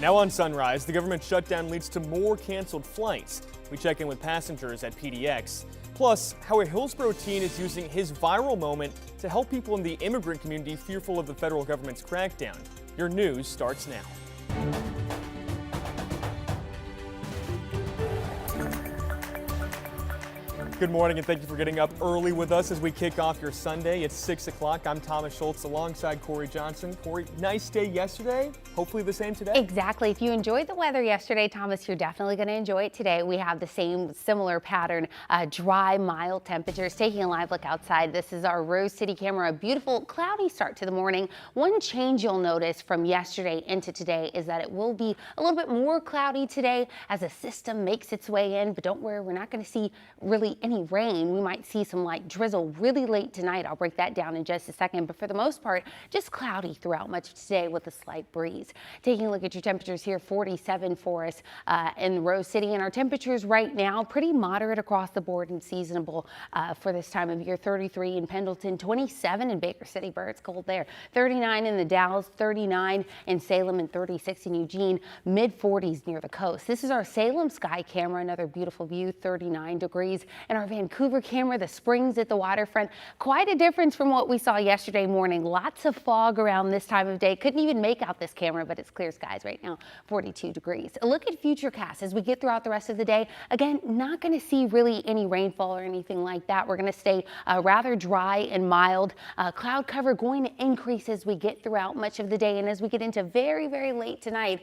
Now on Sunrise, the government shutdown leads to more canceled flights. We check in with passengers at PDX. Plus, how a Hillsborough teen is using his viral moment to help people in the immigrant community fearful of the federal government's crackdown. Your news starts now. Good morning and thank you for getting up early with us as we kick off your Sunday. It's 6 o'clock. I'm Thomas Schultz alongside Corey Johnson. Corey, nice day yesterday. Hopefully the same today. Exactly. If you enjoyed the weather yesterday, Thomas, you're definitely going to enjoy it today. We have the similar pattern, dry, mild temperatures. Taking a live look outside, this is our Rose City camera. A beautiful cloudy start to the morning. One change you'll notice from yesterday into today is that it will be a little bit more cloudy today as a system makes its way in. But don't worry, we're not going to see really any rain. We might see some light drizzle really late tonight. I'll break that down in just a second. But for the most part, just cloudy throughout much of today with a slight breeze. Taking a look at your temperatures here, 47 for us in Rose City. And our temperatures right now, pretty moderate across the board and seasonable for this time of year. 33 in Pendleton, 27 in Baker City, where it's cold there. 39 in the Dalles, 39 in Salem, and 36 in Eugene. Mid 40s near the coast. This is our Salem sky camera. Another beautiful view, 39 degrees. And our Vancouver camera, the springs at the waterfront. Quite a difference from what we saw yesterday morning. Lots of fog around this time of day. Couldn't even make out this camera, but it's clear skies right now, 42 degrees. A look at futurecasts as we get throughout the rest of the day. Again, not going to see really any rainfall or anything like that. We're going to stay rather dry and mild. Cloud cover going to increase as we get throughout much of the day. And as we get into very, very late tonight,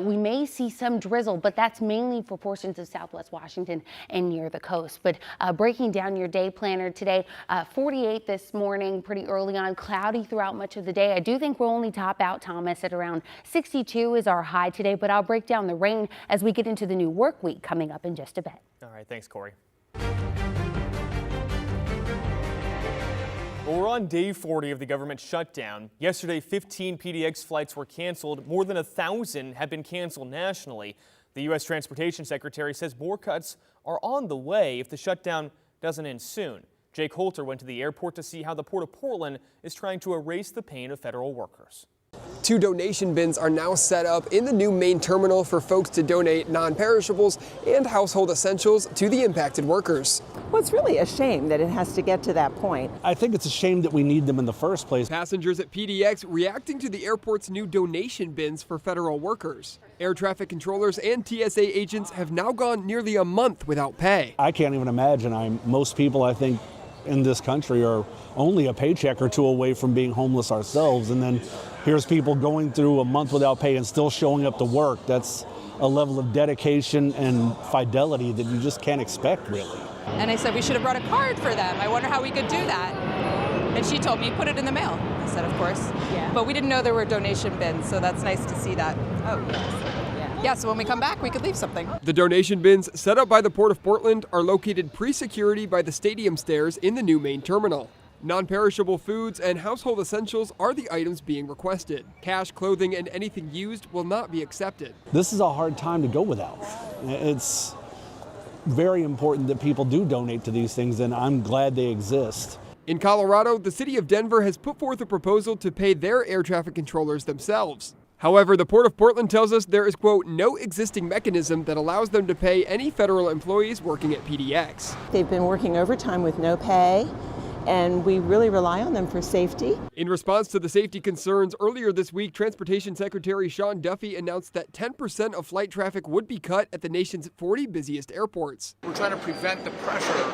we may see some drizzle, but that's mainly for portions of Southwest Washington and near the coast. But breaking down your day planner today, 48 this morning, pretty early on, cloudy throughout much of the day. I do think we'll only top out, Thomas, at around 62 is our high today, but I'll break down the rain as we get into the new work week coming up in just a bit. All right, thanks, Corey. Well, we're on day 40 of the government shutdown. Yesterday, 15 PDX flights were canceled. More than 1,000 have been canceled nationally. The U.S. Transportation Secretary says more cuts are on the way if the shutdown doesn't end soon. Jake Holter went to the airport to see how the Port of Portland is trying to erase the pain of federal workers. 2 donation bins are now set up in the new main terminal for folks to donate non-perishables and household essentials to the impacted workers. Well, it's really a shame that it has to get to that point. I think it's a shame that we need them in the first place. Passengers at PDX reacting to the airport's new donation bins for federal workers. Air traffic controllers and TSA agents have now gone nearly a month without pay. I can't even imagine. Most people, I think, in this country are only a paycheck or two away from being homeless ourselves. And then here's people going through a month without pay and still showing up to work. That's a level of dedication and fidelity that you just can't expect, really. And I said we should have brought a card for them. I wonder how we could do that. And she told me, put it in the mail. I said, of course. Yeah. But we didn't know there were donation bins, so that's nice to see that. Oh, yes. Yeah, so when we come back, we could leave something. The donation bins set up by the Port of Portland are located pre-security by the stadium stairs in the new main terminal. Non-perishable foods and household essentials are the items being requested. Cash, clothing, and anything used will not be accepted. This is a hard time to go without. It's very important that people do donate to these things, and I'm glad they exist. In Colorado, the city of Denver has put forth a proposal to pay their air traffic controllers themselves. However, the Port of Portland tells us there is, quote, no existing mechanism that allows them to pay any federal employees working at PDX. They've been working overtime with no pay, and we really rely on them for safety. In response to the safety concerns, earlier this week, Transportation Secretary Sean Duffy announced that 10% of flight traffic would be cut at the nation's 40 busiest airports. We're trying to prevent the pressure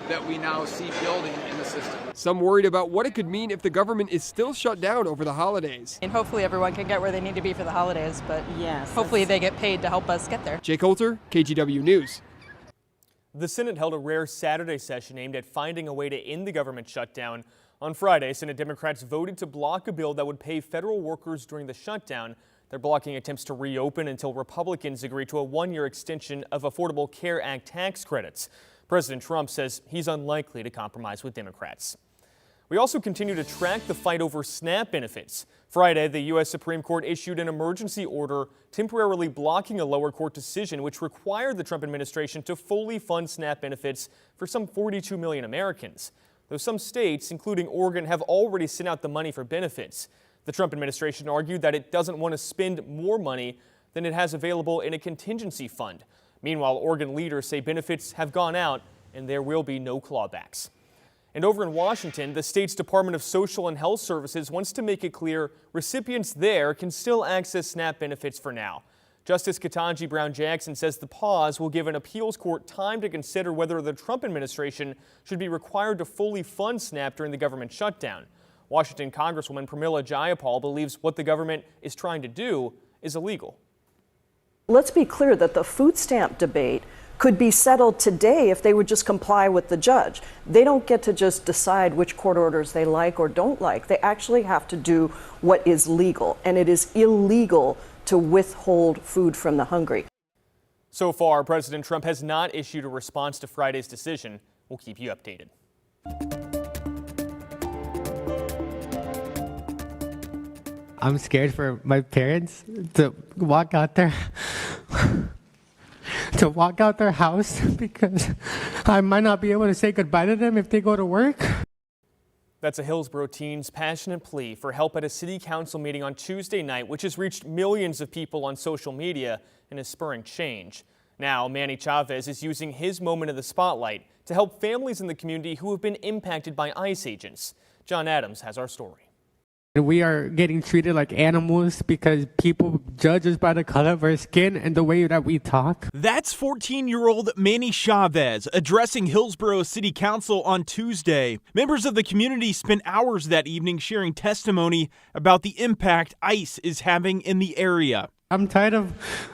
that we now see building in the system. Some worried about what it could mean if the government is still shut down over the holidays. And hopefully everyone can get where they need to be for the holidays, but yes, hopefully they get paid to help us get there. Jake Holter, KGW News. The Senate held a rare Saturday session aimed at finding a way to end the government shutdown. On Friday, Senate Democrats voted to block a bill that would pay federal workers during the shutdown. They're blocking attempts to reopen until Republicans agree to a 1-year extension of Affordable Care Act tax credits. President Trump says he's unlikely to compromise with Democrats. We also continue to track the fight over SNAP benefits. Friday, the U.S. Supreme Court issued an emergency order temporarily blocking a lower court decision which required the Trump administration to fully fund SNAP benefits for some 42 million Americans. Though some states, including Oregon, have already sent out the money for benefits. The Trump administration argued that it doesn't want to spend more money than it has available in a contingency fund. Meanwhile, Oregon leaders say benefits have gone out and there will be no clawbacks. And over in Washington, the state's Department of Social and Health Services wants to make it clear recipients there can still access SNAP benefits for now. Justice Ketanji Brown Jackson says the pause will give an appeals court time to consider whether the Trump administration should be required to fully fund SNAP during the government shutdown. Washington Congresswoman Pramila Jayapal believes what the government is trying to do is illegal. Let's be clear that the food stamp debate could be settled today if they would just comply with the judge. They don't get to just decide which court orders they like or don't like. They actually have to do what is legal, and it is illegal to withhold food from the hungry. So far, President Trump has not issued a response to Friday's decision. We'll keep you updated. I'm scared for my parents to walk out there. To walk out their house because I might not be able to say goodbye to them if they go to work. That's a Hillsborough teen's passionate plea for help at a city council meeting on Tuesday night, which has reached millions of people on social media and is spurring change. Now, Manny Chavez is using his moment of the spotlight to help families in the community who have been impacted by ICE agents. John Adams has our story. We are getting treated like animals because people judge us by the color of our skin and the way that we talk. That's 14-year-old Manny Chavez addressing Hillsborough City Council on Tuesday. Members of the community spent hours that evening sharing testimony about the impact ICE is having in the area. I'm tired of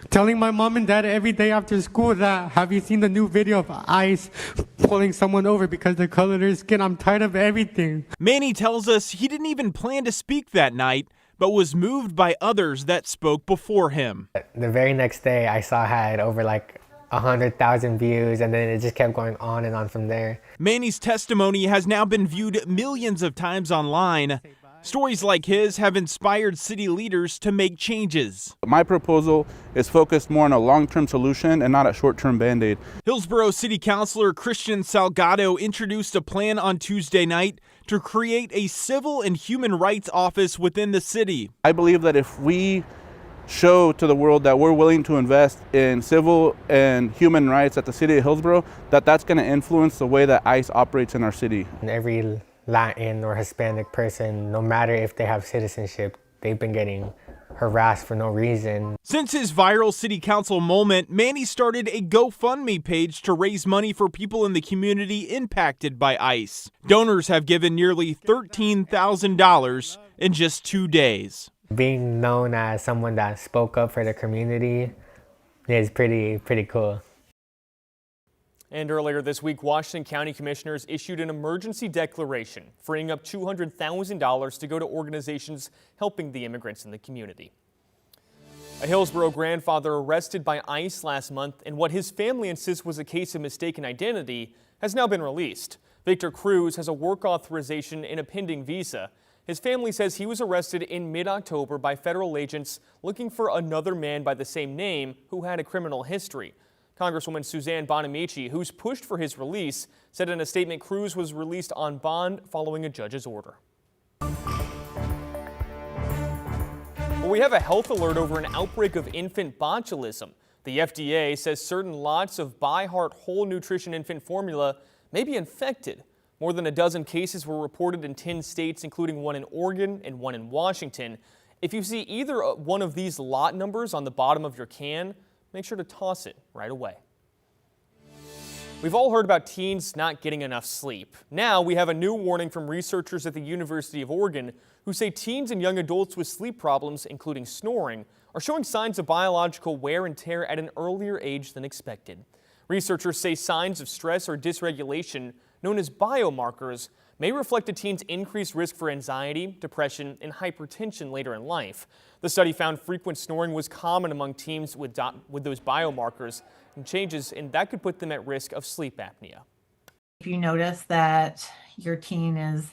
telling my mom and dad every day after school that, have you seen the new video of ICE pulling someone over because the color of their skin? I'm tired of everything. Manny tells us he didn't even plan to speak that night, but was moved by others that spoke before him. The very next day, I saw it had over like 100,000 views, and then it just kept going on and on from there. Manny's testimony has now been viewed millions of times online. Stories like his have inspired city leaders to make changes. My proposal is focused more on a long-term solution and not a short-term band-aid. Hillsborough City Councilor Christian Salgado introduced a plan on Tuesday night to create a civil and human rights office within the city. I believe that if we show to the world that we're willing to invest in civil and human rights at the city of Hillsborough, that's going to influence the way that ICE operates in our city. And every Latin or Hispanic person, no matter if they have citizenship, they've been getting harassed for no reason. Since his viral city council moment, Manny started a GoFundMe page to raise money for people in the community impacted by ICE. Donors have given nearly $13,000 in just 2 days. Being known as someone that spoke up for the community is pretty cool. And earlier this week, Washington County Commissioners issued an emergency declaration, freeing up $200,000 to go to organizations helping the immigrants in the community. A Hillsborough grandfather arrested by ICE last month in what his family insists was a case of mistaken identity has now been released. Victor Cruz has a work authorization and a pending visa. His family says he was arrested in mid-October by federal agents looking for another man by the same name who had a criminal history. Congresswoman Suzanne Bonamici, who's pushed for his release, said in a statement Cruz was released on bond following a judge's order. Well, we have a health alert over an outbreak of infant botulism. The FDA says certain lots of By Heart Whole Nutrition infant formula may be infected. More than a dozen cases were reported in 10 states, including one in Oregon and one in Washington. If you see either one of these lot numbers on the bottom of your can, make sure to toss it right away. We've all heard about teens not getting enough sleep. Now we have a new warning from researchers at the University of Oregon who say teens and young adults with sleep problems, including snoring, are showing signs of biological wear and tear at an earlier age than expected. Researchers say signs of stress or dysregulation, known as biomarkers, may reflect a teen's increased risk for anxiety, depression, and hypertension later in life. The study found frequent snoring was common among teens with those biomarkers, and changes in that could put them at risk of sleep apnea. If you notice that your teen is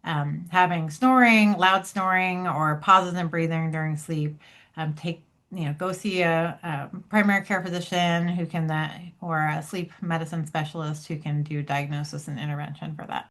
having snoring, loud snoring, or pauses in breathing during sleep, go see a primary care physician who can or a sleep medicine specialist who can do diagnosis and intervention for that.